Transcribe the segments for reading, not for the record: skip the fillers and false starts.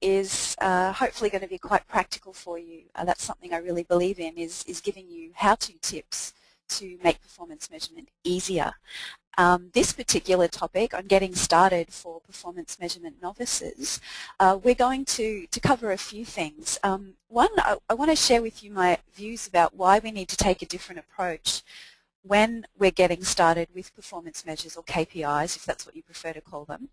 is hopefully going to be quite practical for you. That's something I really believe in, is giving you how-to tips to make performance measurement easier. This particular topic on getting started for performance measurement novices, we're going to cover a few things. One, I want to share with you my views about why we need to take a different approach when we're getting started with performance measures, or KPIs, if that's what you prefer to call them,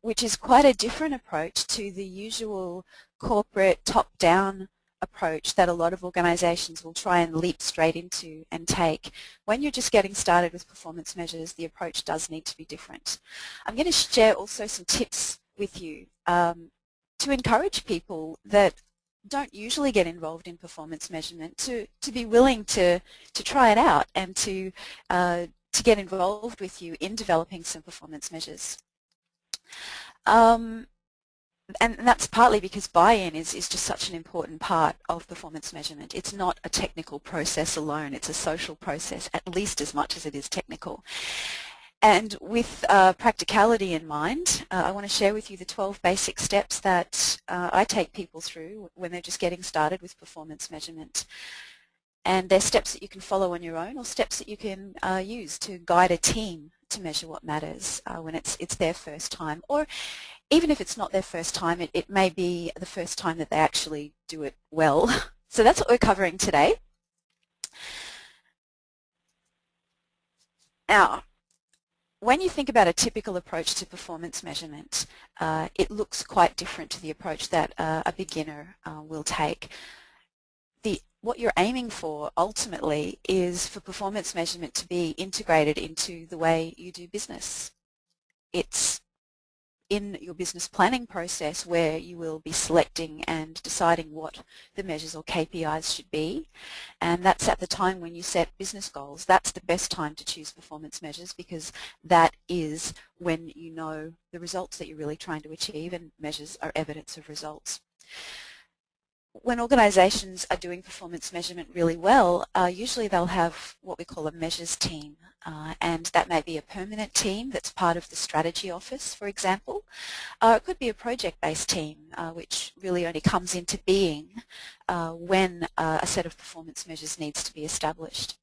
which is quite a different approach to the usual corporate top-down approach that a lot of organizations will try and leap straight into and take. When you're just getting started with performance measures, the approach does need to be different. I'm going to share also some tips with you to encourage people that don't usually get involved in performance measurement to be willing to try it out and to get involved with you in developing some performance measures. And that's partly because buy-in is just such an important part of performance measurement. It's not a technical process alone, it's a social process, at least as much as it is technical. And with practicality in mind, I want to share with you the 12 basic steps that I take people through when they're just getting started with performance measurement. And they're steps that you can follow on your own, or steps that you can use to guide a team to measure what matters when it's their first time. Or even if it's not their first time, it may be the first time that they actually do it well. So that's what we're covering today. Now, when you think about a typical approach to performance measurement, it looks quite different to the approach that a beginner will take. What you're aiming for ultimately is for performance measurement to be integrated into the way you do business. It's in your business planning process where you will be selecting and deciding what the measures or KPIs should be, and that's at the time when you set business goals. That's the best time to choose performance measures, because that is when you know the results that you're really trying to achieve, and measures are evidence of results. When organizations are doing performance measurement really well, usually they'll have what we call a measures team, and that may be a permanent team that's part of the strategy office, for example. It could be a project-based team, which really only comes into being when a set of performance measures needs to be established.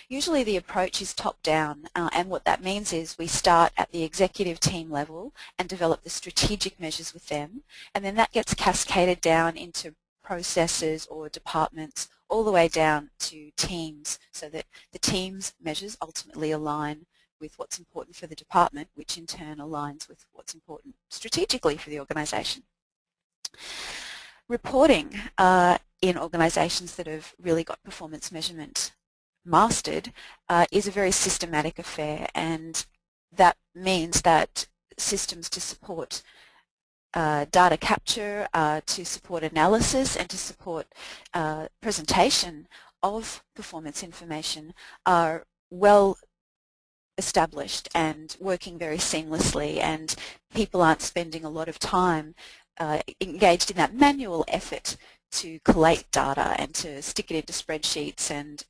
Usually the approach is top-down, and what that means is we start at the executive team level and develop the strategic measures with them, and then that gets cascaded down into processes or departments, all the way down to teams, so that the team's measures ultimately align with what's important for the department, which in turn aligns with what's important strategically for the organization. Reporting in organizations that have really got performance measurement mastered is a very systematic affair, and that means that systems to support data capture, to support analysis, and to support presentation of performance information are well established and working very seamlessly, and people aren't spending a lot of time engaged in that manual effort to collate data and to stick it into spreadsheets and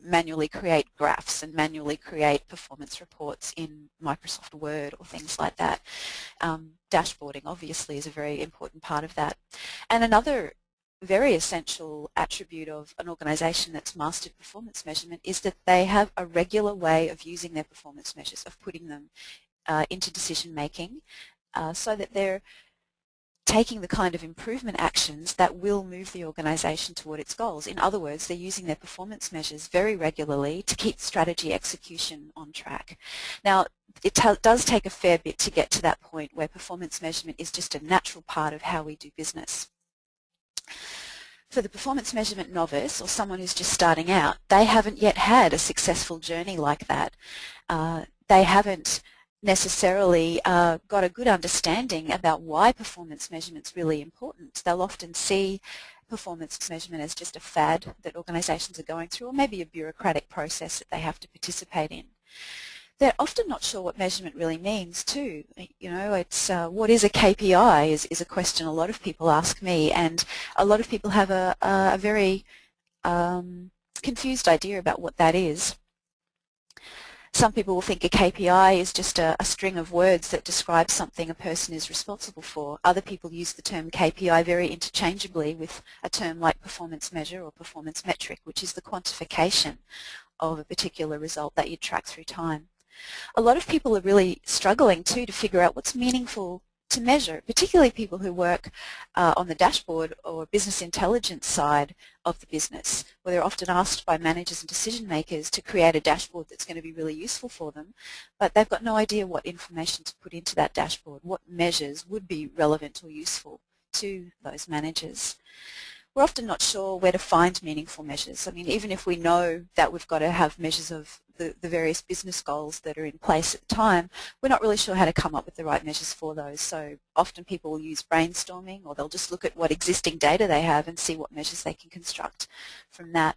manually create graphs and manually create performance reports in Microsoft Word or things like that. Dashboarding obviously is a very important part of that. And another very essential attribute of an organization that's mastered performance measurement is that they have a regular way of using their performance measures, of putting them into decision making, so that they're taking the kind of improvement actions that will move the organization toward its goals. In other words, they're using their performance measures very regularly to keep strategy execution on track. Now, it does take a fair bit to get to that point where performance measurement is just a natural part of how we do business. For the performance measurement novice, or someone who's just starting out, they haven't yet had a successful journey like that. They haven't necessarily got a good understanding about why performance measurement is really important. They'll often see performance measurement as just a fad that organizations are going through, or maybe a bureaucratic process that they have to participate in. They're often not sure what measurement really means too. You know, it's what is a KPI is a question a lot of people ask me, and a lot of people have a very confused idea about what that is. Some people will think a KPI is just a string of words that describes something a person is responsible for. Other people use the term KPI very interchangeably with a term like performance measure or performance metric, which is the quantification of a particular result that you track through time. A lot of people are really struggling too to figure out what's meaningful to measure, particularly people who work on the dashboard or business intelligence side of the business, where they're often asked by managers and decision makers to create a dashboard that's going to be really useful for them, but they've got no idea what information to put into that dashboard, what measures would be relevant or useful to those managers. We're often not sure where to find meaningful measures. I mean, even if we know that we've got to have measures of the various business goals that are in place at the time, we're not really sure how to come up with the right measures for those. So often people will use brainstorming, or they'll just look at what existing data they have and see what measures they can construct from that.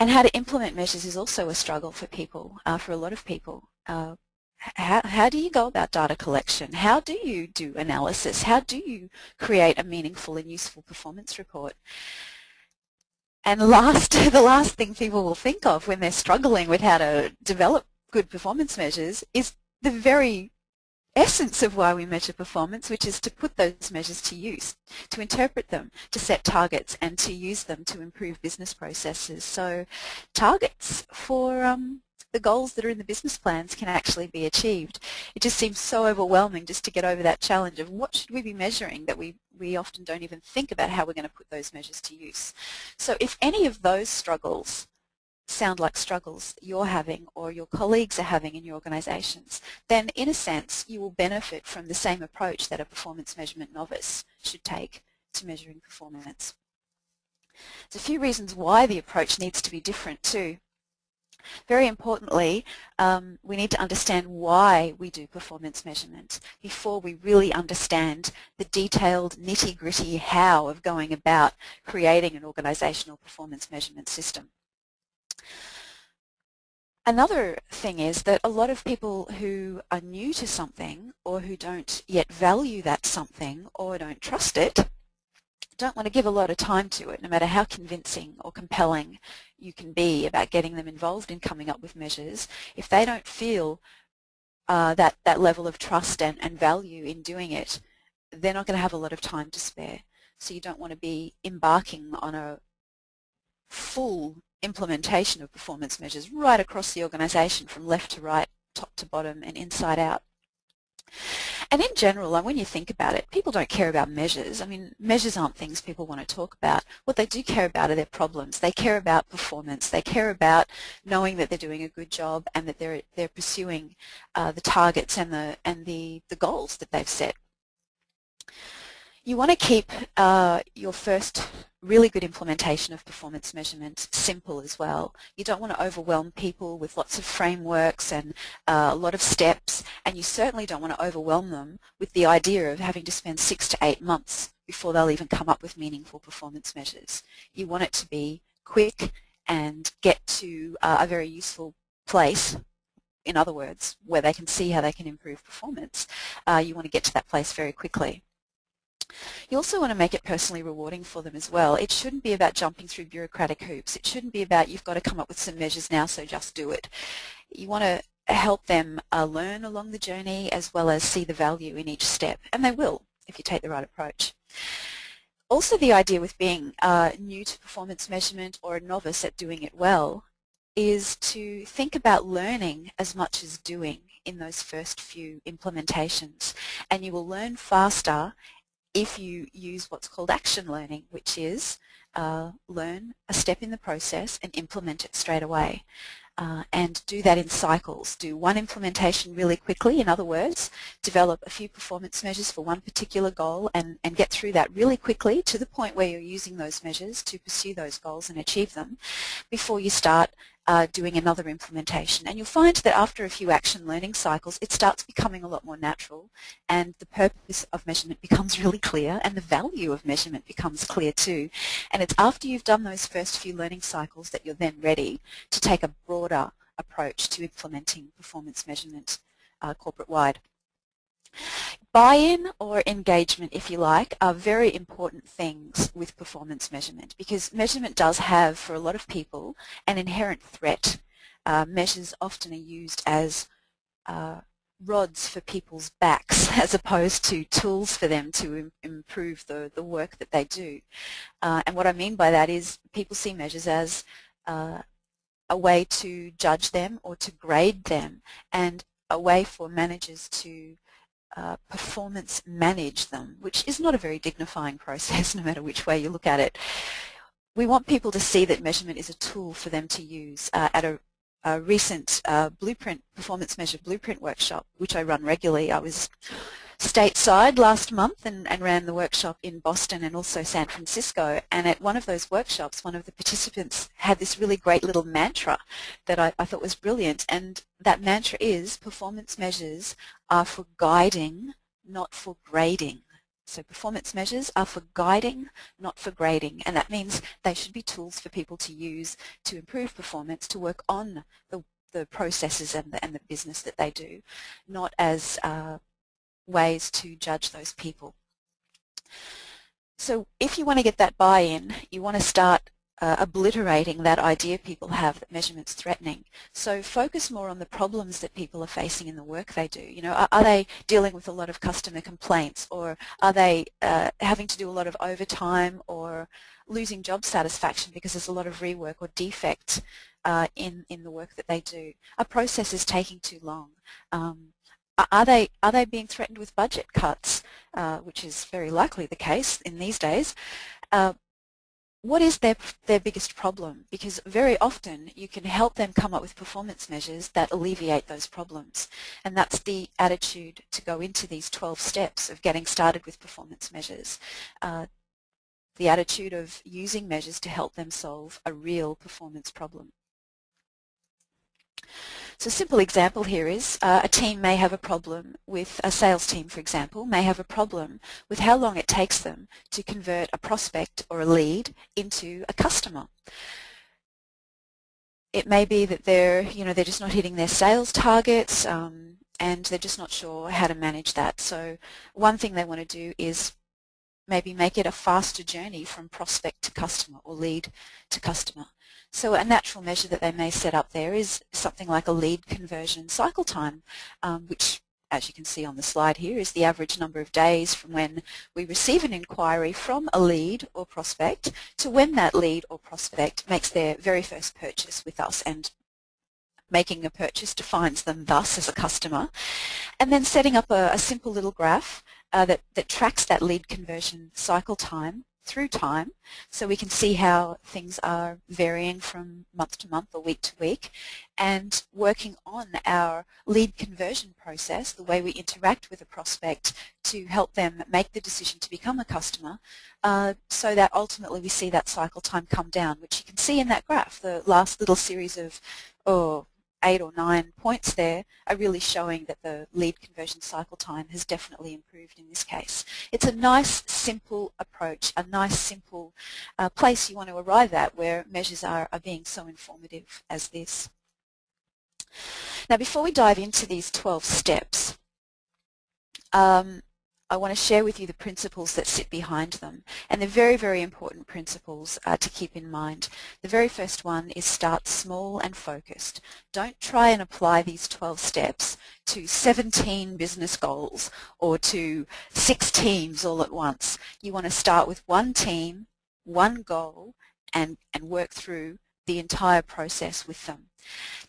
And how to implement measures is also a struggle for people, for a lot of people. How do you go about data collection? How do you do analysis? How do you create a meaningful and useful performance report? And the last thing people will think of when they're struggling with how to develop good performance measures is the very essence of why we measure performance, which is to put those measures to use, to interpret them, to set targets, and to use them to improve business processes. So targets for the goals that are in the business plans can actually be achieved. It just seems so overwhelming just to get over that challenge of what should we be measuring that we often don't even think about how we're going to put those measures to use. So if any of those struggles sound like struggles you're having or your colleagues are having in your organisations, then in a sense you will benefit from the same approach that a performance measurement novice should take to measuring performance. There's a few reasons why the approach needs to be different too. Very importantly, we need to understand why we do performance measurement before we really understand the detailed nitty-gritty how of going about creating an organisational performance measurement system. Another thing is that a lot of people who are new to something or who don't yet value that something or don't trust it don't want to give a lot of time to it, no matter how convincing or compelling you can be about getting them involved in coming up with measures. If they don't feel that level of trust and value in doing it, they're not going to have a lot of time to spare. So you don't want to be embarking on a full implementation of performance measures right across the organisation from left to right, top to bottom and inside out. And in general, when you think about it, people don't care about measures. I mean, measures aren't things people want to talk about. What they do care about are their problems. They care about performance. They care about knowing that they're doing a good job and that they're pursuing the targets and the goals that they've set. You want to keep your first really good implementation of performance measurement simple as well. You don't want to overwhelm people with lots of frameworks and a lot of steps, and you certainly don't want to overwhelm them with the idea of having to spend 6 to 8 months before they'll even come up with meaningful performance measures. You want it to be quick and get to a very useful place. In other words, where they can see how they can improve performance. You want to get to that place very quickly. You also want to make it personally rewarding for them as well. It shouldn't be about jumping through bureaucratic hoops. It shouldn't be about you've got to come up with some measures now, so just do it. You want to help them learn along the journey as well as see the value in each step, and they will if you take the right approach. Also, the idea with being new to performance measurement or a novice at doing it well is to think about learning as much as doing in those first few implementations, and you will learn faster if you use what's called action learning, which is learn a step in the process and implement it straight away. And do that in cycles. Do one implementation really quickly, in other words, develop a few performance measures for one particular goal and get through that really quickly to the point where you're using those measures to pursue those goals and achieve them before you start doing another implementation. And you'll find that after a few action learning cycles, it starts becoming a lot more natural, and the purpose of measurement becomes really clear, and the value of measurement becomes clear too. And it's after you've done those first few learning cycles that you're then ready to take a broader approach to implementing performance measurement corporate-wide. Buy-in or engagement, if you like, are very important things with performance measurement, because measurement does have, for a lot of people, an inherent threat measures often are used as rods for people's backs as opposed to tools for them to improve the work that they do. And what I mean by that is people see measures as a way to judge them or to grade them, and a way for managers to performance manage them, which is not a very dignifying process no matter which way you look at it. We want people to see that measurement is a tool for them to use. At a recent performance measure blueprint workshop, which I run regularly, I was stateside last month and ran the workshop in Boston and also San Francisco, and at one of those workshops one of the participants had this really great little mantra that I thought was brilliant, and that mantra is performance measures are for guiding, not for grading. So performance measures are for guiding, not for grading, and that means they should be tools for people to use to improve performance, to work on the processes and the business that they do, not as ways to judge those people. So if you want to get that buy-in, you want to start obliterating that idea people have that measurement's threatening. So focus more on the problems that people are facing in the work they do. You know, are they dealing with a lot of customer complaints, or are they having to do a lot of overtime, or losing job satisfaction because there's a lot of rework or defect in the work that they do? Are processes taking too long? Are they being threatened with budget cuts, which is very likely the case in these days? What is their biggest problem? Because very often you can help them come up with performance measures that alleviate those problems, and that's the attitude to go into these 12 steps of getting started with performance measures. The attitude of using measures to help them solve a real performance problem. So a simple example here is a team may have a problem with, a sales team for example, may have a problem with how long it takes them to convert a prospect or a lead into a customer. It may be that they're just not hitting their sales targets and they're just not sure how to manage that. So one thing they want to do is maybe make it a faster journey from prospect to customer or lead to customer. So a natural measure that they may set up there is something like a lead conversion cycle time, which, as you can see on the slide here, is the average number of days from when we receive an inquiry from a lead or prospect to when that lead or prospect makes their very first purchase with us, and making a purchase defines them thus as a customer. And then setting up a simple little graph that tracks that lead conversion cycle time through time, so we can see how things are varying from month to month or week to week, and working on our lead conversion process, the way we interact with a prospect to help them make the decision to become a customer, so that ultimately we see that cycle time come down, which you can see in that graph. The last little series of 8 or 9 points there are really showing that the lead conversion cycle time has definitely improved in this case. It's a nice, simple approach, a nice, simple place you want to arrive at where measures are being so informative as this. Now, before we dive into these 12 steps, I want to share with you the principles that sit behind them, and they're very, very important principles to keep in mind. The very first one is start small and focused. Don't try and apply these 12 steps to 17 business goals or to 6 teams all at once. You want to start with one team, one goal, and work through the entire process with them.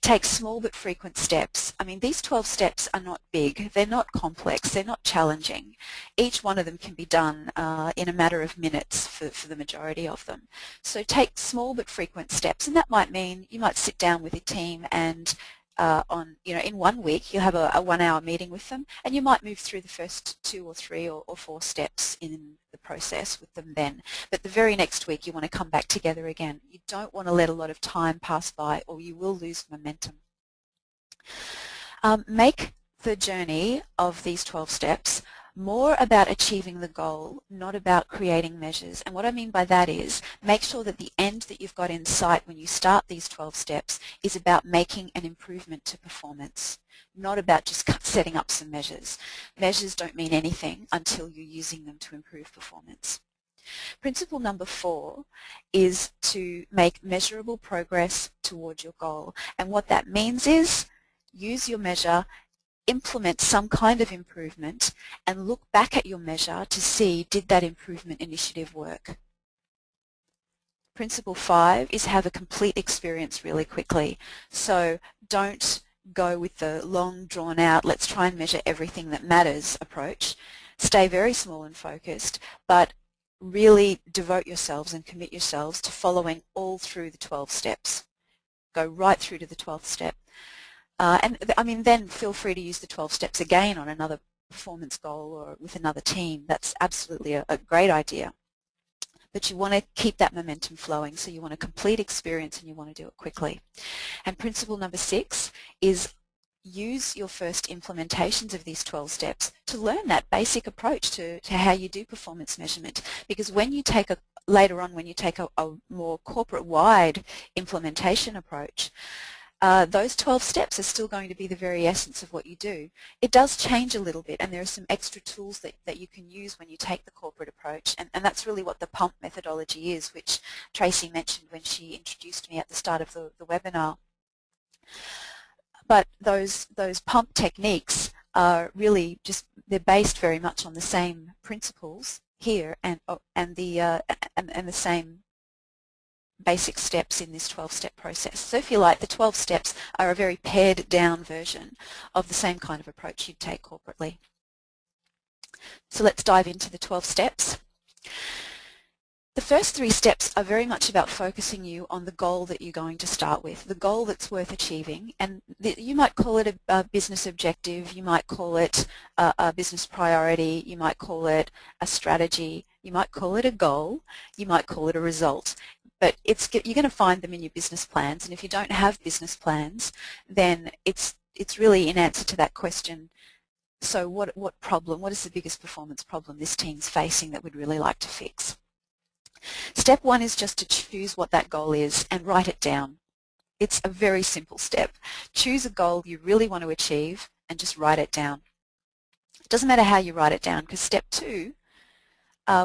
Take small but frequent steps. I mean, these 12 steps are not big, they're not complex, they're not challenging. Each one of them can be done in a matter of minutes for the majority of them. So take small but frequent steps, and that might mean you might sit down with your team and in 1 week you'll have a 1-hour meeting with them, and you might move through the first 2 or 3 or 4 steps in the process with them then. But the very next week you want to come back together again. You don't want to let a lot of time pass by or you will lose momentum. Make the journey of these 12 steps more about achieving the goal, not about creating measures. And what I mean by that is make sure that the end that you've got in sight when you start these 12 steps is about making an improvement to performance, not about just setting up some measures. Measures don't mean anything until you're using them to improve performance. Principle number 4 is to make measurable progress towards your goal. And what that means is use your measure, implement some kind of improvement, and look back at your measure to see, did that improvement initiative work? Principle 5 is have a complete experience really quickly. So don't go with the long drawn out, let's try and measure everything that matters approach. Stay very small and focused, but really devote yourselves and commit yourselves to following all through the 12 steps. Go right through to the 12th step. Then feel free to use the 12 steps again on another performance goal or with another team. That's absolutely a great idea. But you want to keep that momentum flowing, so you want a complete experience and you want to do it quickly. And principle number 6 is use your first implementations of these 12 steps to learn that basic approach to how you do performance measurement. Because when you take later on when you take a more corporate-wide implementation approach, those 12 steps are still going to be the very essence of what you do. It does change a little bit, and there are some extra tools that you can use when you take the corporate approach, and that's really what the PUMP methodology is, which Tracy mentioned when she introduced me at the start of the webinar. But those PUMP techniques are really just, they're based very much on the same principles here and the same basic steps in this 12-step process. So if you like, the 12 steps are a very pared down version of the same kind of approach you'd take corporately. So let's dive into the 12 steps. The first 3 steps are very much about focusing you on the goal that you're going to start with, the goal that's worth achieving. And you might call it a business objective, you might call it a business priority, you might call it a strategy, you might call it a goal, you might call it a result. But you're going to find them in your business plans, and if you don't have business plans, then it's really in answer to that question, so what is the biggest performance problem this team's facing that we'd really like to fix? Step 1 is just to choose what that goal is and write it down. It's a very simple step. Choose a goal you really want to achieve and just write it down. It doesn't matter how you write it down, because step 2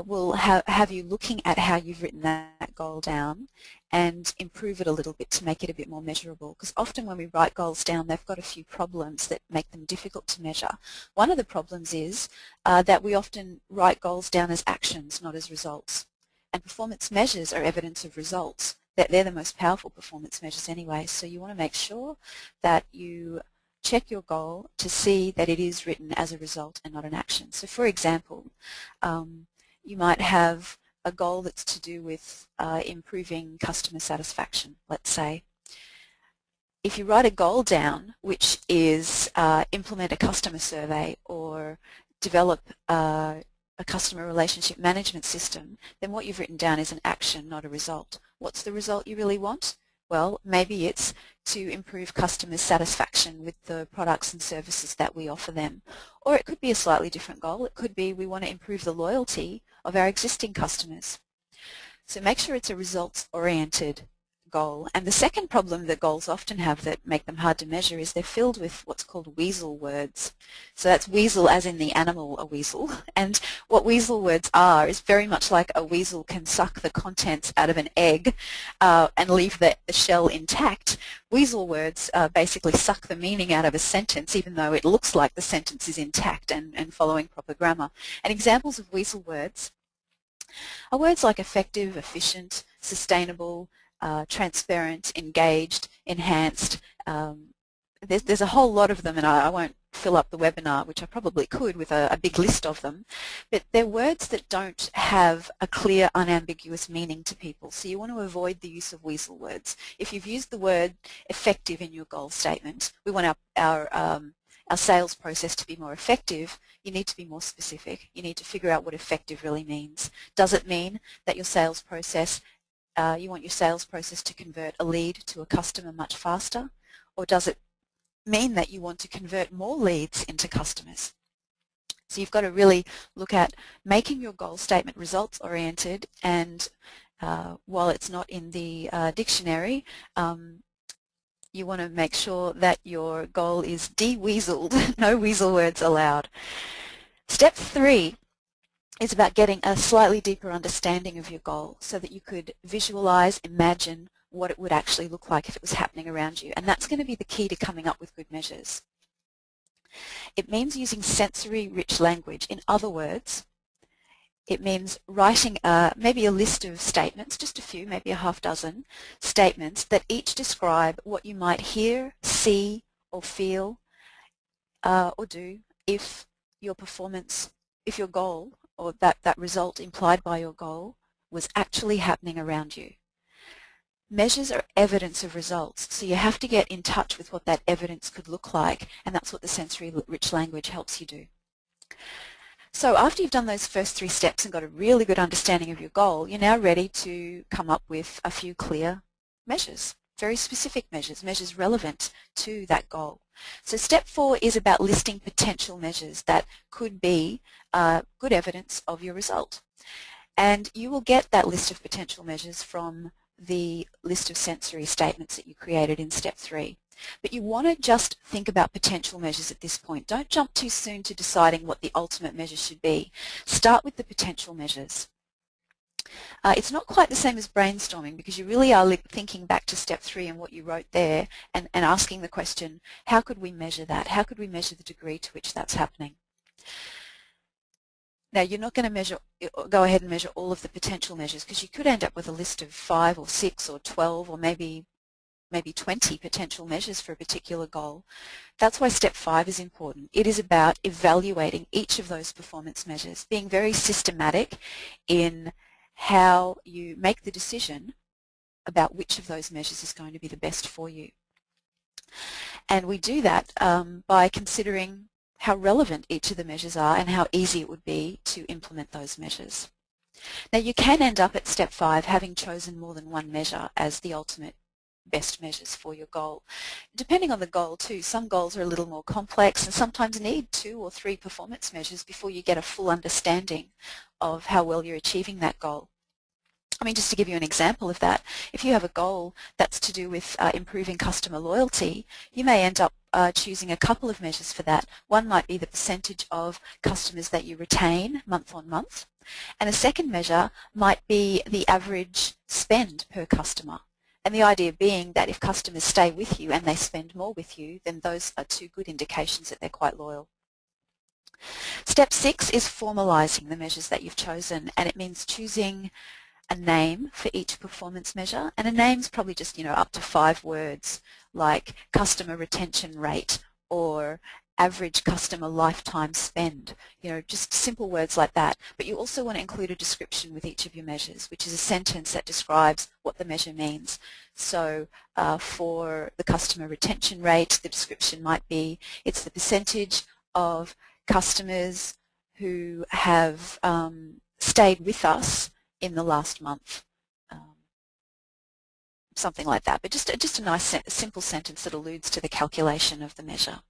will have you looking at how you've written that goal down and improve it a little bit to make it a bit more measurable, because often when we write goals down, they've got a few problems that make them difficult to measure. One of the problems is that we often write goals down as actions, not as results. And performance measures are evidence of results. They're the most powerful performance measures anyway, so you want to make sure that you check your goal to see that it is written as a result and not an action. So for example, you might have a goal that's to do with improving customer satisfaction, let's say. If you write a goal down, which is implement a customer survey or develop a customer relationship management system, then what you've written down is an action, not a result. What's the result you really want? Well, maybe it's to improve customers' satisfaction with the products and services that we offer them. Or it could be a slightly different goal. It could be we want to improve the loyalty of our existing customers. So make sure it's a results-oriented goal. And the second problem that goals often have that make them hard to measure is they're filled with what's called weasel words. So that's weasel as in the animal, a weasel. And what weasel words are is very much like a weasel can suck the contents out of an egg and leave the shell intact. Weasel words basically suck the meaning out of a sentence, even though it looks like the sentence is intact and following proper grammar. And examples of weasel words are words like effective, efficient, sustainable, transparent, engaged, enhanced. There's a whole lot of them, and I won't fill up the webinar, which I probably could with a big list of them, but they're words that don't have a clear, unambiguous meaning to people, so you want to avoid the use of weasel words. If you've used the word effective in your goal statement, we want our sales process to be more effective, you need to be more specific. You need to figure out what effective really means. Does it mean that your sales process you want your sales process to convert a lead to a customer much faster, or does it mean that you want to convert more leads into customers? So you've got to really look at making your goal statement results oriented, and while it's not in the dictionary, you want to make sure that your goal is de-weaseled, no weasel words allowed. Step 3 is about getting a slightly deeper understanding of your goal so that you could visualize, imagine what it would actually look like if it was happening around you. And that's going to be the key to coming up with good measures. It means using sensory-rich language. In other words, it means writing maybe a list of statements, just a few, maybe a half dozen statements that each describe what you might hear, see, or feel, or do if your performance, if your goal, or that result implied by your goal was actually happening around you. Measures are evidence of results, so you have to get in touch with what that evidence could look like, and that's what the sensory-rich language helps you do. So after you've done those first 3 steps and got a really good understanding of your goal, you're now ready to come up with a few clear measures, very specific measures, measures relevant to that goal. So step 4 is about listing potential measures that could be good evidence of your result. And you will get that list of potential measures from the list of sensory statements that you created in step 3. But you want to just think about potential measures at this point. Don't jump too soon to deciding what the ultimate measure should be. Start with the potential measures. It's not quite the same as brainstorming because you really are thinking back to step 3 and what you wrote there and asking the question, how could we measure that? How could we measure the degree to which that's happening? Now, you're not going to go ahead and measure all of the potential measures because you could end up with a list of 5 or 6 or 12 or maybe 20 potential measures for a particular goal. That's why step 5 is important. It is about evaluating each of those performance measures, being very systematic in how you make the decision about which of those measures is going to be the best for you. And we do that by considering how relevant each of the measures are and how easy it would be to implement those measures. Now, you can end up at step 5 having chosen more than one measure as the ultimate best measures for your goal. Depending on the goal too, some goals are a little more complex and sometimes need 2 or 3 performance measures before you get a full understanding of how well you're achieving that goal. I mean, just to give you an example of that, if you have a goal that's to do with improving customer loyalty, you may end up choosing a couple of measures for that. One might be the percentage of customers that you retain month on month, and a second measure might be the average spend per customer. And the idea being that if customers stay with you and they spend more with you, then those are 2 good indications that they're quite loyal. Step 6 is formalizing the measures that you've chosen, and it means choosing a name for each performance measure, and a name's probably just, up to 5 words like customer retention rate or average customer lifetime spend, just simple words like that. But you also want to include a description with each of your measures, which is a sentence that describes what the measure means. So for the customer retention rate, the description might be it's the percentage of customers who have stayed with us in the last month, something like that. But just a nice simple sentence that alludes to the calculation of the measure.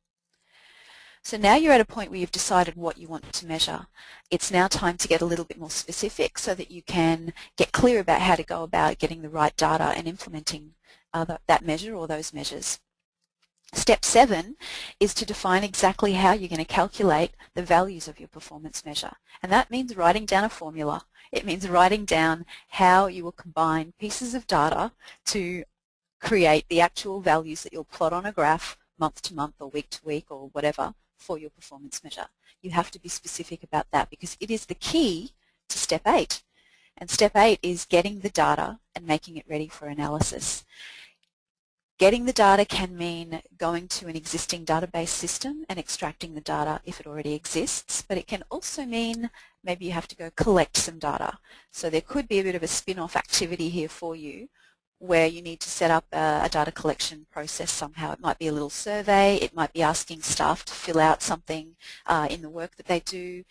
So now you're at a point where you've decided what you want to measure. It's now time to get a little bit more specific so that you can get clear about how to go about getting the right data and implementing that measure or those measures. Step 7 is to define exactly how you're going to calculate the values of your performance measure. And that means writing down a formula. It means writing down how you will combine pieces of data to create the actual values that you'll plot on a graph month to month or week to week or whatever for your performance measure. You have to be specific about that because it is the key to step 8. And step 8 is getting the data and making it ready for analysis. Getting the data can mean going to an existing database system and extracting the data if it already exists, but it can also mean maybe you have to go collect some data. So there could be a bit of a spin-off activity here for you where you need to set up a data collection process somehow. It might be a little survey, it might be asking staff to fill out something in the work that they do,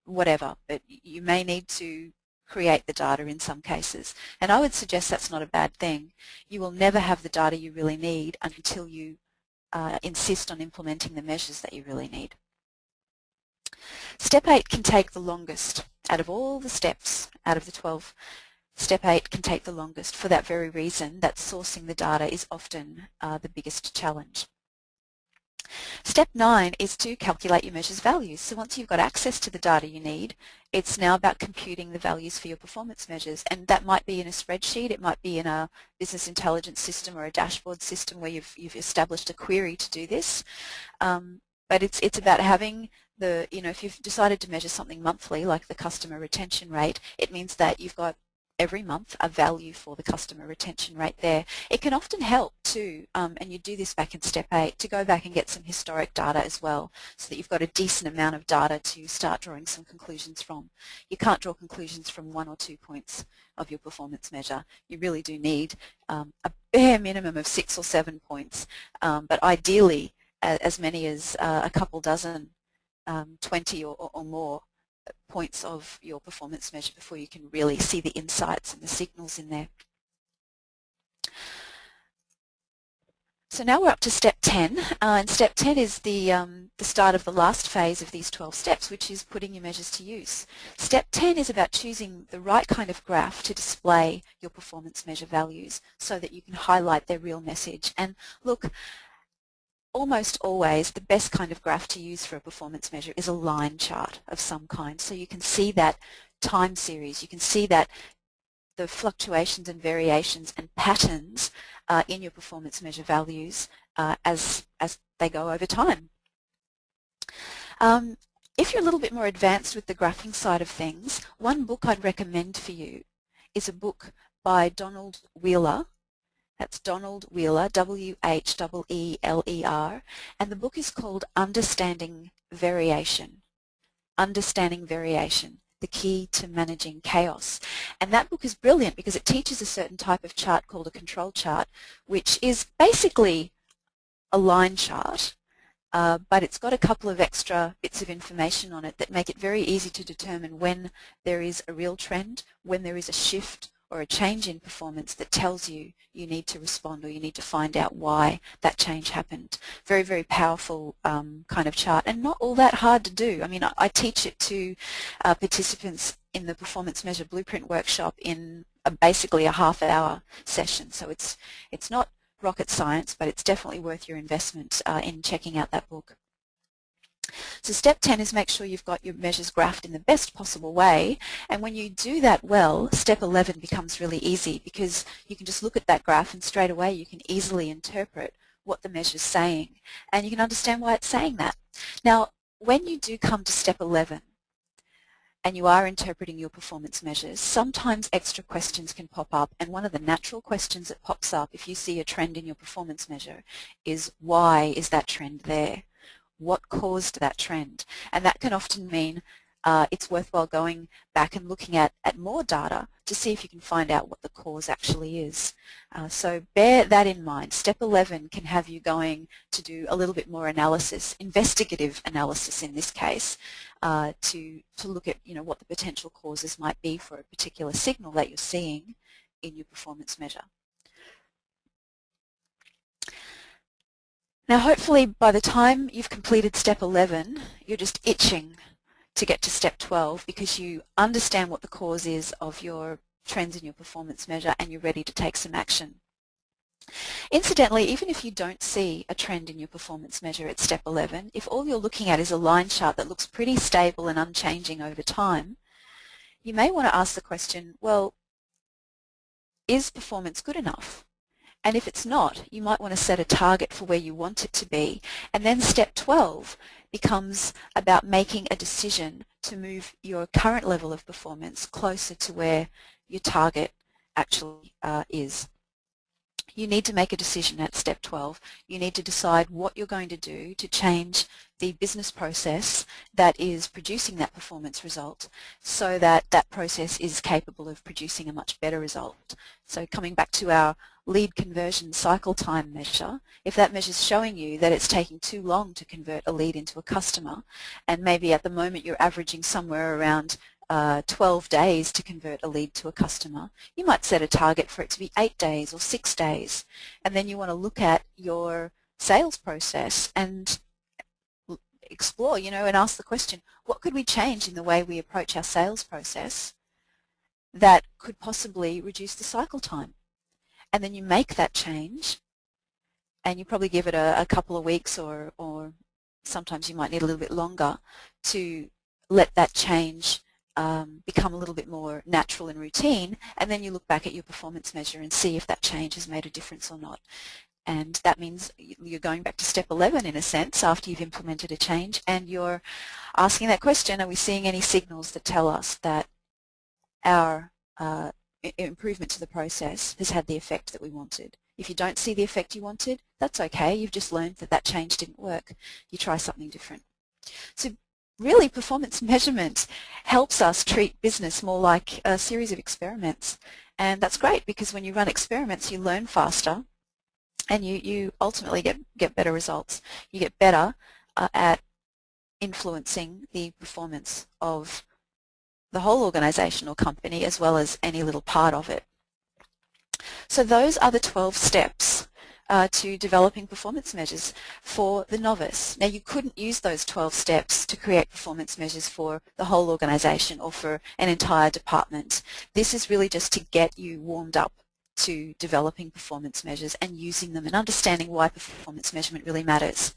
whatever, but you may need to create the data in some cases. And I would suggest that's not a bad thing. You will never have the data you really need until you insist on implementing the measures that you really need. Step 8 can take the longest. Out of all the steps, out of the 12, Step 8 can take the longest for that very reason that sourcing the data is often the biggest challenge. Step 9 is to calculate your measures values. So once you've got access to the data you need, it's now about computing the values for your performance measures. And that might be in a spreadsheet, it might be in a business intelligence system or a dashboard system where you've established a query to do this. But it's about having the, if you've decided to measure something monthly, like the customer retention rate, it means that you've got every month a value for the customer retention rate there. It can often help too, and you do this back in step 8, to go back and get some historic data as well, so that you've got a decent amount of data to start drawing some conclusions from. You can't draw conclusions from 1 or 2 points of your performance measure. You really do need a bare minimum of 6 or 7 points, but ideally as many as a couple dozen, 20 or more points of your performance measure before you can really see the insights and the signals in there. So now we're up to step 10, and step 10 is the start of the last phase of these 12 steps, which is putting your measures to use. Step 10 is about choosing the right kind of graph to display your performance measure values so that you can highlight their real message. And look, almost always the best kind of graph to use for a performance measure is a line chart of some kind. So you can see that time series, you can see that the fluctuations and variations and patterns in your performance measure values as they go over time. If you're a little bit more advanced with the graphing side of things, one book I'd recommend for you is a book by Donald Wheeler. That's Donald Wheeler, W-H-E-E-L-E-R, and the book is called Understanding Variation. Understanding Variation, the Key to Managing Chaos. And that book is brilliant because it teaches a certain type of chart called a control chart, which is basically a line chart, but it's got a couple of extra bits of information on it that make it very easy to determine when there is a real trend, when there is a shift or a change in performance that tells you you need to respond or you need to find out why that change happened. Very, very powerful kind of chart, and not all that hard to do. I mean, I teach it to participants in the Performance Measure Blueprint workshop in basically a half-hour session. So it's not rocket science, but it's definitely worth your investment in checking out that book. So step 10 is make sure you've got your measures graphed in the best possible way, and when you do that well, step 11 becomes really easy because you can just look at that graph and straight away you can easily interpret what the measure's saying, and you can understand why it's saying that. Now, when you do come to step 11 and you are interpreting your performance measures, sometimes extra questions can pop up, and one of the natural questions that pops up if you see a trend in your performance measure is, why is that trend there? What caused that trend? And that can often mean it's worthwhile going back and looking at more data to see if you can find out what the cause actually is. So bear that in mind. Step 11 can have you going to do a little bit more analysis, investigative analysis in this case, to look at what the potential causes might be for a particular signal that you're seeing in your performance measure. Now hopefully by the time you've completed step 11, you're just itching to get to step 12 because you understand what the cause is of your trends in your performance measure and you're ready to take some action. Incidentally, even if you don't see a trend in your performance measure at step 11, if all you're looking at is a line chart that looks pretty stable and unchanging over time, you may want to ask the question, well, is performance good enough? And if it's not, you might want to set a target for where you want it to be. And then step 12 becomes about making a decision to move your current level of performance closer to where your target actually is. You need to make a decision at step 12. You need to decide what you're going to do to change the business process that is producing that performance result so that that process is capable of producing a much better result. So coming back to our lead conversion cycle time measure, if that measure is showing you that it's taking too long to convert a lead into a customer, and maybe at the moment you're averaging somewhere around 12 days to convert a lead to a customer, you might set a target for it to be 8 days or 6 days. And then you want to look at your sales process and explore, and ask the question, what could we change in the way we approach our sales process that could possibly reduce the cycle time? And then you make that change and you probably give it a couple of weeks, or sometimes you might need a little bit longer to let that change become a little bit more natural and routine, and then you look back at your performance measure and see if that change has made a difference or not. And that means you're going back to step 11 in a sense after you've implemented a change, and you're asking that question, are we seeing any signals that tell us that our improvement to the process has had the effect that we wanted? If you don't see the effect you wanted, that's okay. You've just learned that that change didn't work. You try something different. So really, performance measurement helps us treat business more like a series of experiments. And that's great, because when you run experiments, you learn faster, and you ultimately get better results. You get better at influencing the performance of the whole organisation or company, as well as any little part of it. So those are the 12 steps to developing performance measures for the novice. Now, you couldn't use those 12 steps to create performance measures for the whole organisation or for an entire department. This is really just to get you warmed up to developing performance measures and using them and understanding why performance measurement really matters.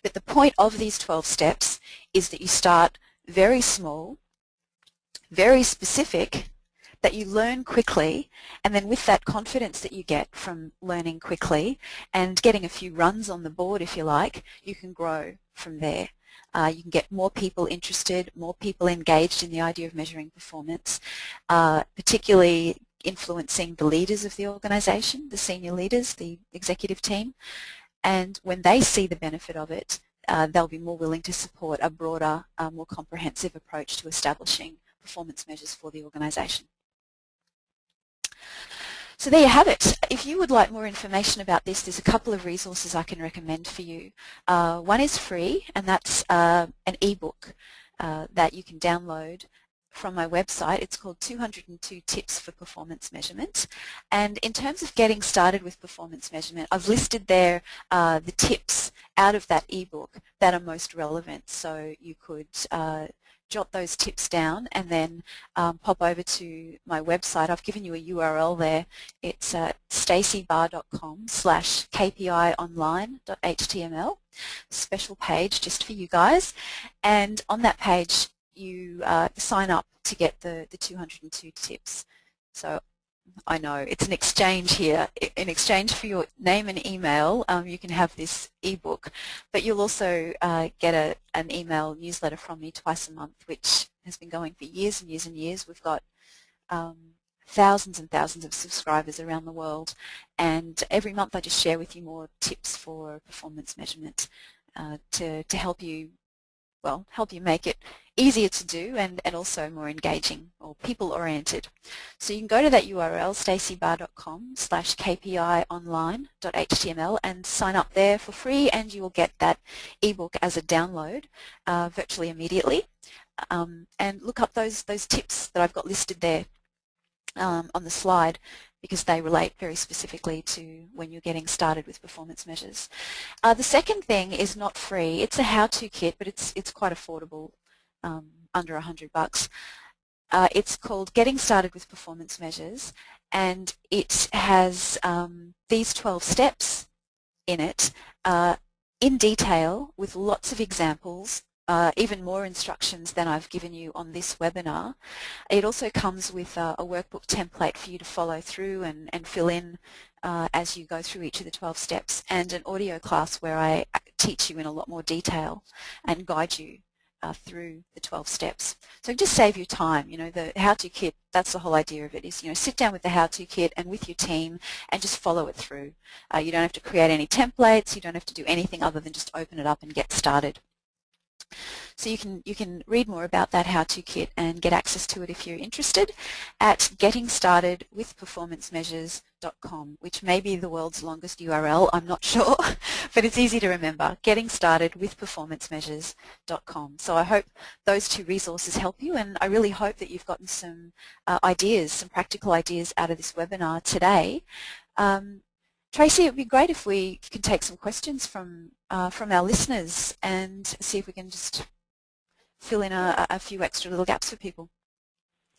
But the point of these 12 steps is that you start very small, very specific, that you learn quickly, and then with that confidence that you get from learning quickly and getting a few runs on the board, if you like, you can grow from there. You can get more people interested, more people engaged in the idea of measuring performance, particularly influencing the leaders of the organisation, the senior leaders, the executive team, and when they see the benefit of it, they'll be more willing to support a broader, more comprehensive approach to establishing performance measures for the organisation. So there you have it. If you would like more information about this, there's a couple of resources I can recommend for you. One is free, and that's an ebook that you can download from my website. It's called 202 Tips for Performance Measurement. And in terms of getting started with performance measurement, I've listed there the tips out of that ebook that are most relevant. So you could jot those tips down and then pop over to my website. I've given you a URL there. It's stacybarr.com/kpionline.html, special page just for you guys. And on that page, you sign up to get the 202 tips. So I know it's an exchange here. In exchange for your name and email, you can have this ebook, but you'll also get an email newsletter from me twice a month, which has been going for years and years and years. We've got thousands and thousands of subscribers around the world, and every month I just share with you more tips for performance measurement to help you, well, help you make it easier to do and also more engaging or people-oriented. So you can go to that URL, stacybarr.com/kpionline.html, and sign up there for free, and you will get that ebook as a download virtually immediately. And look up those tips that I've got listed there on the slide, because they relate very specifically to when you're getting started with performance measures. The second thing is not free. It's a how-to kit, but it's quite affordable, under $100. It's called Getting Started with Performance Measures, and it has these 12 steps in it in detail, with lots of examples, even more instructions than I've given you on this webinar. It also comes with a workbook template for you to follow through and fill in as you go through each of the 12 steps, and an audio class where I teach you in a lot more detail and guide you through the 12 steps. So just save you time. You know, the how-to kit, that's the whole idea of it, is, you know, sit down with the how-to kit and with your team and just follow it through. You don't have to create any templates, you don't have to do anything other than just open it up and get started. So you can read more about that how-to kit and get access to it if you're interested at gettingstartedwithperformancemeasures.com, which may be the world's longest URL, I'm not sure, but it's easy to remember, gettingstartedwithperformancemeasures.com. So I hope those two resources help you, and I really hope that you've gotten some ideas, some practical ideas out of this webinar today. Tracy, it would be great if we can take some questions from our listeners and see if we can just fill in a few extra little gaps for people.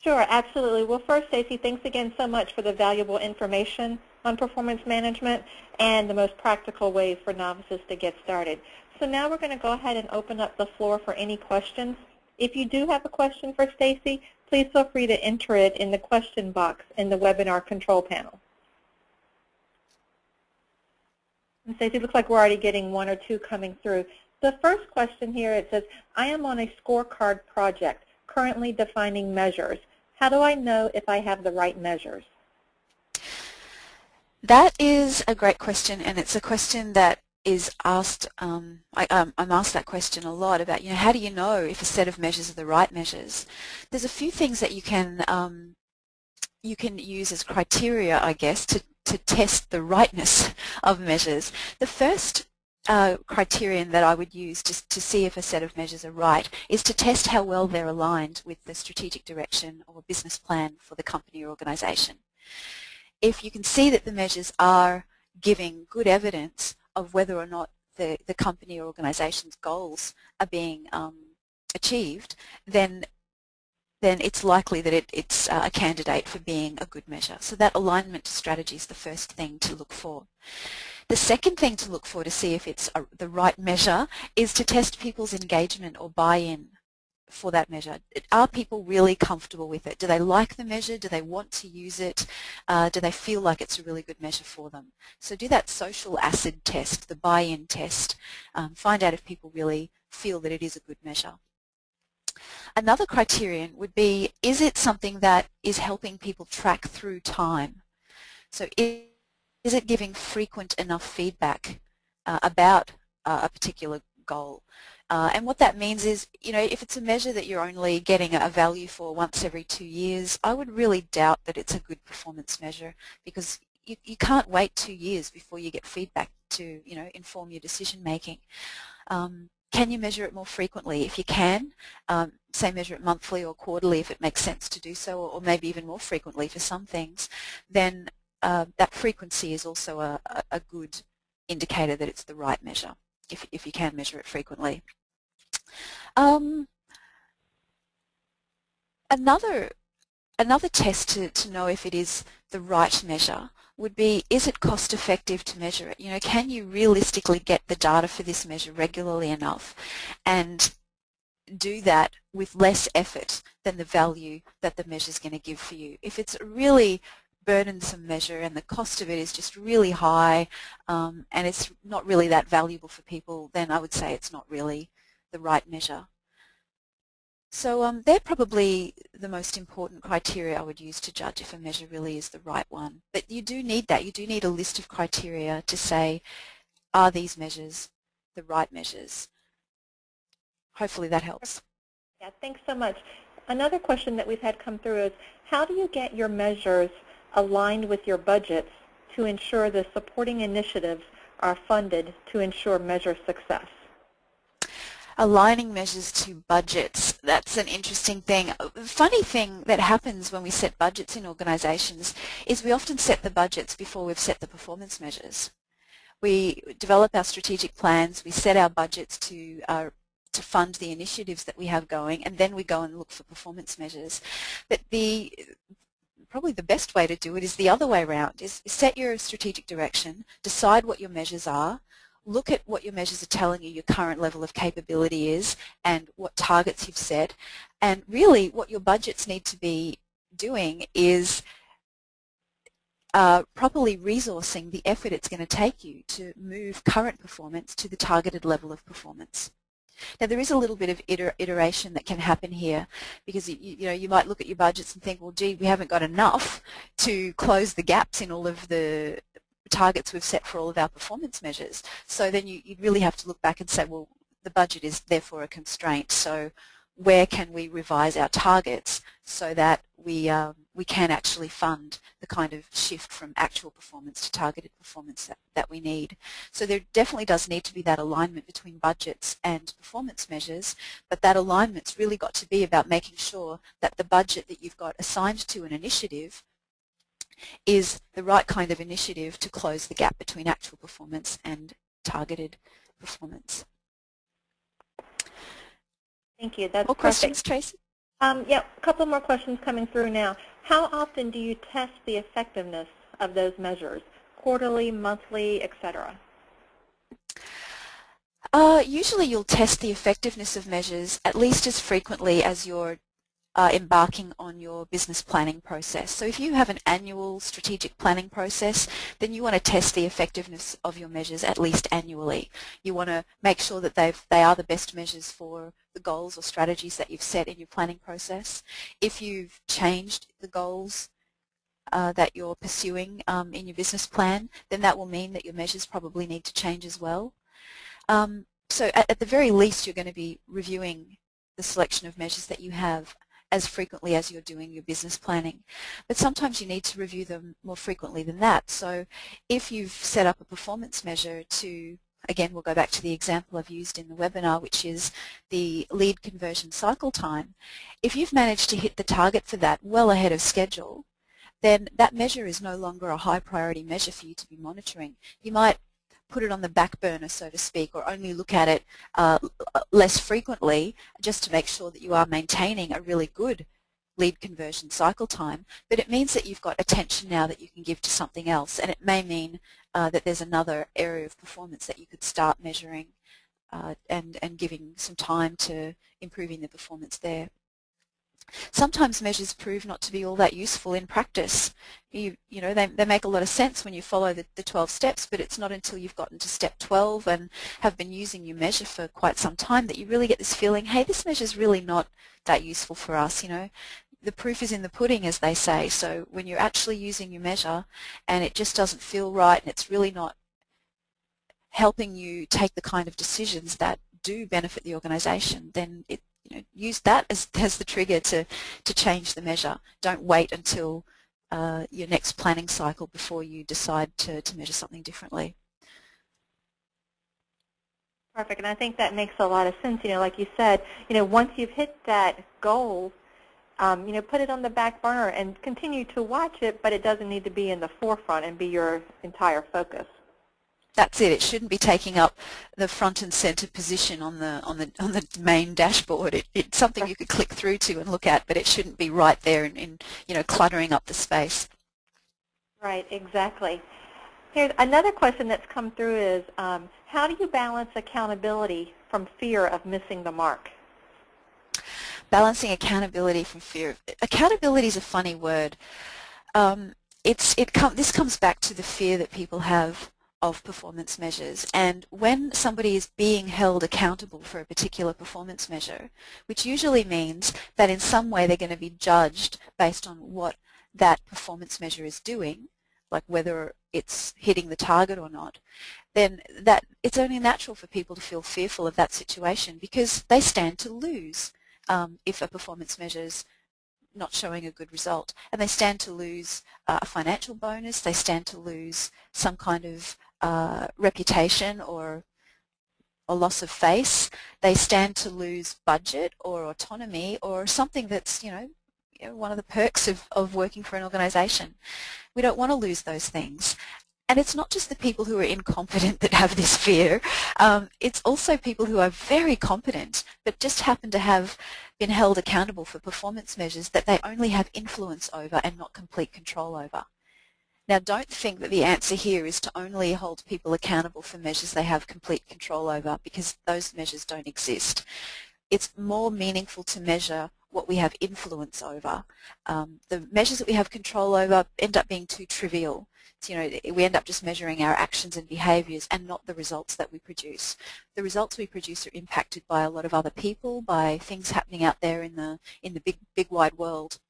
Sure, absolutely. Well, first, Stacey, thanks again so much for the valuable information on performance management and the most practical ways for novices to get started. So now we're going to go ahead and open up the floor for any questions. If you do have a question for Stacy, please feel free to enter it in the question box in the webinar control panel. And Stacy, it looks like we're already getting one or two coming through. The first question here, it says, I am on a scorecard project, currently defining measures. How do I know if I have the right measures? That is a great question, and it's a question that is asked. I'm asked that question a lot about, how do you know if a set of measures are the right measures? There's a few things that you can use as criteria, I guess, to test the rightness of measures. The first criterion that I would use just to see if a set of measures are right is to test how well they're aligned with the strategic direction or business plan for the company or organization. If you can see that the measures are giving good evidence of whether or not the company or organization's goals are being achieved, then it's likely that it's a candidate for being a good measure. So that alignment to strategy is the first thing to look for. The second thing to look for to see if it's the right measure is to test people's engagement or buy-in for that measure. Are people really comfortable with it? Do they like the measure? Do they want to use it? Do they feel like it's a really good measure for them? So do that social acid test, the buy-in test. Find out if people really feel that it is a good measure. Another criterion would be, is it something that is helping people track through time? So is it giving frequent enough feedback about a particular goal? And what that means is, if it's a measure that you're only getting a value for once every 2 years, I would really doubt that it's a good performance measure, because you can't wait 2 years before you get feedback to, inform your decision making. Can you measure it more frequently? If you can, say measure it monthly or quarterly if it makes sense to do so, or maybe even more frequently for some things, then that frequency is also a good indicator that it's the right measure, if you can measure it frequently. Another test to know if it is the right measure would be, is it cost effective to measure it? Can you realistically get the data for this measure regularly enough and do that with less effort than the value that the measure is going to give for you? If it's a really burdensome measure and the cost of it is just really high and it's not really that valuable for people, then I would say it's not really the right measure. So they're probably the most important criteria I would use to judge if a measure really is the right one. But you do need that. You do need a list of criteria to say, are these measures the right measures? Hopefully that helps. Yeah, thanks so much. Another question that we've had come through is, how do you get your measures aligned with your budgets to ensure the supporting initiatives are funded to ensure measure success? Aligning measures to budgets, that's an interesting thing. The funny thing that happens when we set budgets in organizations is we often set the budgets before we've set the performance measures. We develop our strategic plans, we set our budgets to fund the initiatives that we have going, and then we go and look for performance measures. But probably the best way to do it is the other way around, is set your strategic direction, decide what your measures are, look at what your measures are telling you your current level of capability is and what targets you've set, and really what your budgets need to be doing is properly resourcing the effort it's going to take you to move current performance to the targeted level of performance. Now there is a little bit of iteration that can happen here, because you might look at your budgets and think, well gee, we haven't got enough to close the gaps in all of the targets we've set for all of our performance measures. So then you'd really have to look back and say, well, the budget is therefore a constraint, so where can we revise our targets so that we can actually fund the kind of shift from actual performance to targeted performance that we need. So there definitely does need to be that alignment between budgets and performance measures, but that alignment's really got to be about making sure that the budget that you've got assigned to an initiative is the right kind of initiative to close the gap between actual performance and targeted performance. Thank you. That's more perfect. Questions, Tracy? Yeah, a couple more questions coming through now. How often do you test the effectiveness of those measures? quarterly, monthly, etc.? Usually you'll test the effectiveness of measures at least as frequently as you're embarking on your business planning process. So if you have an annual strategic planning process, then you want to test the effectiveness of your measures at least annually. You want to make sure that they are the best measures for the goals or strategies that you've set in your planning process. If you've changed the goals that you're pursuing in your business plan, then that will mean that your measures probably need to change as well. So at the very least, you're going to be reviewing the selection of measures that you have as frequently as you're doing your business planning. But sometimes you need to review them more frequently than that. So if you've set up a performance measure to, again, we'll go back to the example I've used in the webinar, which is the lead conversion cycle time. If you've managed to hit the target for that well ahead of schedule, then that measure is no longer a high priority measure for you to be monitoring. You might put it on the back burner, so to speak, or only look at it less frequently just to make sure that you are maintaining a really good lead conversion cycle time. But it means that you've got attention now that you can give to something else, and it may mean that there's another area of performance that you could start measuring and giving some time to improving the performance there. Sometimes measures prove not to be all that useful in practice. You know, they make a lot of sense when you follow the 12 steps, but it's not until you've gotten to step 12 and have been using your measure for quite some time that you really get this feeling, hey, this measure's really not that useful for us, you know. The proof is in the pudding, as they say. So when you're actually using your measure and it just doesn't feel right and it's really not helping you take the kind of decisions that do benefit the organisation, then use that as the trigger to change the measure. Don't wait until your next planning cycle before you decide to measure something differently. Perfect, and I think that makes a lot of sense. Like you said, once you've hit that goal, put it on the back burner and continue to watch it, but it doesn't need to be in the forefront and be your entire focus. That's it. It shouldn't be taking up the front and center position on the main dashboard. It's something you could click through to and look at, but it shouldn't be right there and cluttering up the space. Right, exactly. Here's another question that's come through is, how do you balance accountability from fear of missing the mark? Balancing accountability from fear. Accountability is a funny word. This comes back to the fear that people have of performance measures, and when somebody is being held accountable for a particular performance measure, which usually means that in some way they're going to be judged based on what that performance measure is doing, like whether it's hitting the target or not, then it's only natural for people to feel fearful of that situation because they stand to lose if a performance measure's not showing a good result, and they stand to lose a financial bonus, they stand to lose some kind of reputation or a loss of face, they stand to lose budget or autonomy or something that's one of the perks of working for an organisation. We don't want to lose those things. And it's not just the people who are incompetent that have this fear, it's also people who are very competent but just happen to have been held accountable for performance measures that they only have influence over and not complete control over. Now, don't think that the answer here is to only hold people accountable for measures they have complete control over, because those measures don't exist. It's more meaningful to measure what we have influence over. The measures that we have control over end up being too trivial. So, we end up just measuring our actions and behaviours and not the results that we produce. The results we produce are impacted by a lot of other people, by things happening out there in the big wide world.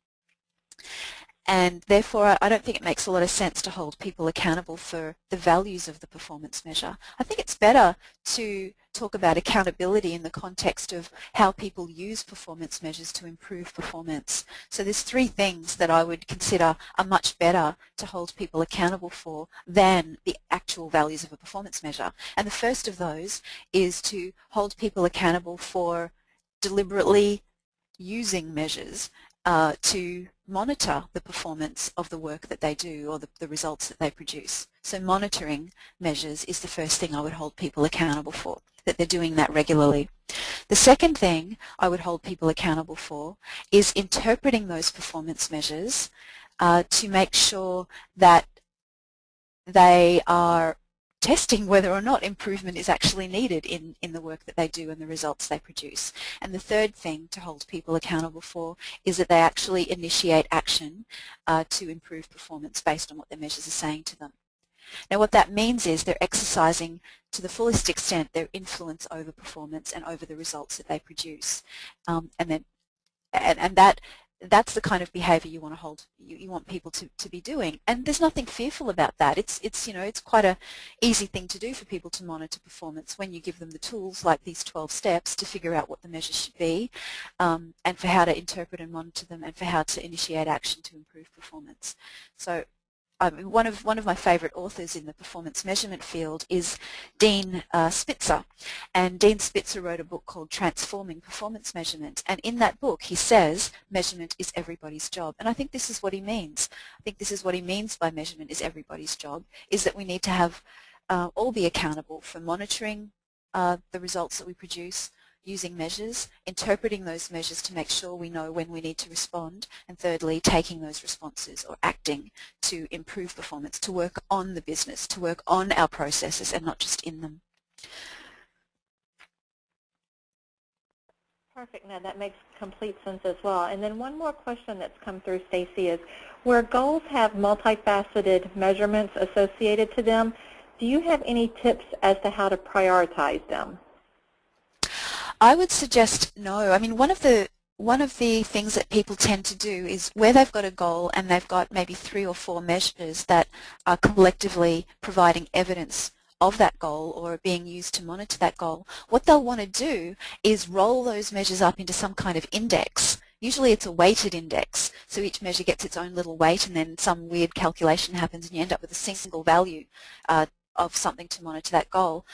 And therefore, I don't think it makes a lot of sense to hold people accountable for the values of the performance measure. I think it's better to talk about accountability in the context of how people use performance measures to improve performance. So there's 3 things that I would consider are much better to hold people accountable for than the actual values of a performance measure. And the first of those is to hold people accountable for deliberately using measures to monitor the performance of the work that they do or the results that they produce. So monitoring measures is the first thing I would hold people accountable for, that they're doing that regularly. The second thing I would hold people accountable for is interpreting those performance measures to make sure that they are testing whether or not improvement is actually needed in the work that they do and the results they produce. And the third thing to hold people accountable for is that they actually initiate action to improve performance based on what their measures are saying to them. Now what that means is they're exercising to the fullest extent their influence over performance and over the results that they produce. That's the kind of behaviour you want to hold. You want people to be doing, and there's nothing fearful about that. It's quite a easy thing to do for people to monitor performance when you give them the tools like these 12 steps to figure out what the measures should be, and for how to interpret and monitor them, and for how to initiate action to improve performance. So one of my favourite authors in the performance measurement field is Dean Spitzer, and Dean Spitzer wrote a book called Transforming Performance Measurement, and in that book he says measurement is everybody's job, and I think this is what he means. I think this is what he means by measurement is everybody's job, is that we need to have all be accountable for monitoring the results that we produce, using measures, interpreting those measures to make sure we know when we need to respond, and thirdly, taking those responses or acting to improve performance, to work on the business, to work on our processes and not just in them. Perfect. Now that makes complete sense as well. And then one more question that's come through, Stacy, is where goals have multifaceted measurements associated to them, do you have any tips as to how to prioritize them? I would suggest no. I mean, one of the things that people tend to do is where they've got a goal and they've got maybe 3 or 4 measures that are collectively providing evidence of that goal or are being used to monitor that goal, what they'll want to do is roll those measures up into some kind of index. Usually it's a weighted index, so each measure gets its own little weight and then some weird calculation happens and you end up with a single value of something to monitor that goal.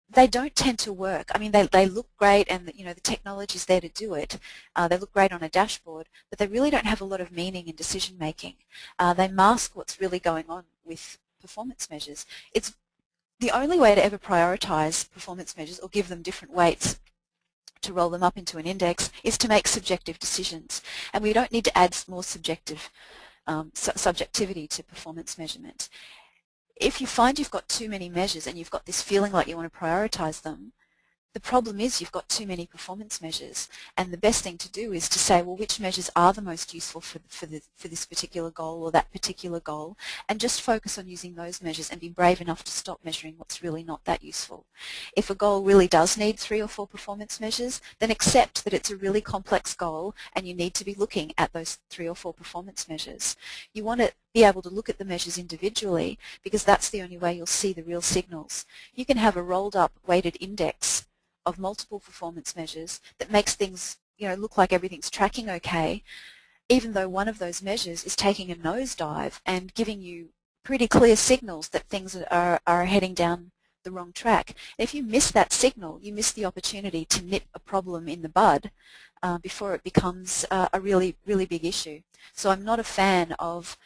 They don't tend to work. I mean, they look great, and the technology is there to do it. They look great on a dashboard, but they really don't have a lot of meaning in decision making. They mask what's really going on with performance measures. It's the only way to ever prioritize performance measures or give them different weights to roll them up into an index is to make subjective decisions, and we don't need to add more subjectivity to performance measurement. If you find you've got too many measures and you've got this feeling like you want to prioritize them, the problem is you've got too many performance measures, and the best thing to do is to say, well, which measures are the most useful for this particular goal or that particular goal, and just focus on using those measures and be brave enough to stop measuring what's really not that useful. If a goal really does need 3 or 4 performance measures, then accept that it's a really complex goal and you need to be looking at those 3 or 4 performance measures. You want to be able to look at the measures individually because that's the only way you'll see the real signals. You can have a rolled up weighted index of multiple performance measures that makes things look like everything's tracking okay, even though one of those measures is taking a nosedive and giving you pretty clear signals that things are heading down the wrong track. If you miss that signal, you miss the opportunity to nip a problem in the bud before it becomes a really, really big issue. So I'm not a fan of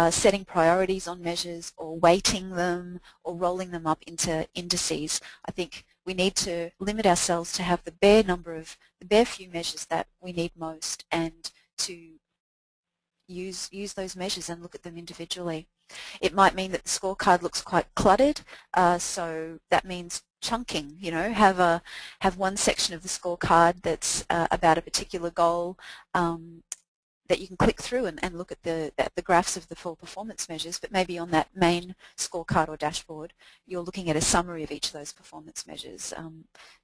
setting priorities on measures or weighting them or rolling them up into indices. I think we need to limit ourselves to have the bare few measures that we need most, and to use those measures and look at them individually. It might mean that the scorecard looks quite cluttered, so that means chunking. Have one section of the scorecard that's about a particular goal that you can click through and look at the graphs of the 4 performance measures, but maybe on that main scorecard or dashboard you're looking at a summary of each of those performance measures.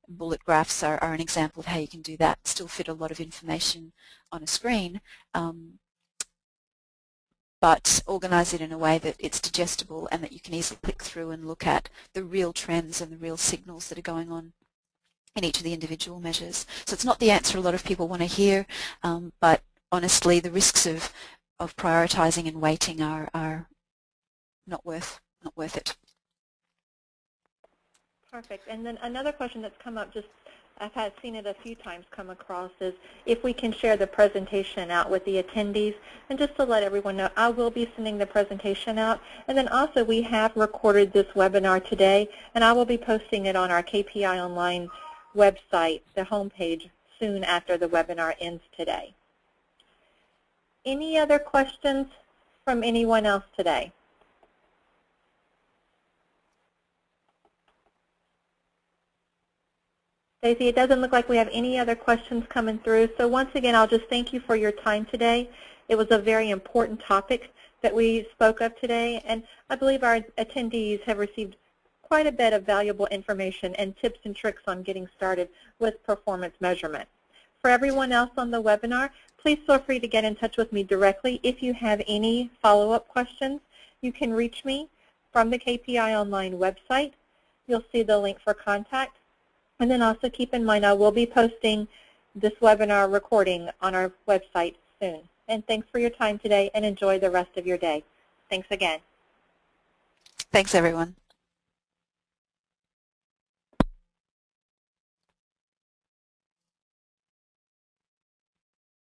Bullet graphs are an example of how you can do that, still fit a lot of information on a screen, but organize it in a way that it's digestible and that you can easily click through and look at the real trends and the real signals that are going on in each of the individual measures. So it's not the answer a lot of people want to hear, but honestly, the risks of prioritizing and weighting are not worth it. Perfect. And then another question that's come up, I've seen it a few times come across, is if we can share the presentation out with the attendees. And just to let everyone know, I will be sending the presentation out. And then also we have recorded this webinar today, and I will be posting it on our KPI Online website, the homepage, soon after the webinar ends today. Any other questions from anyone else today? Stacey, it doesn't look like we have any other questions coming through. So once again, I'll just thank you for your time today. It was a very important topic that we spoke of today, and I believe our attendees have received quite a bit of valuable information and tips and tricks on getting started with performance measurement. For everyone else on the webinar, please feel free to get in touch with me directly. If you have any follow-up questions, you can reach me from the KPI Online website. You'll see the link for contact. And then also keep in mind I will be posting this webinar recording on our website soon. And thanks for your time today, and enjoy the rest of your day. Thanks again. Thanks, everyone.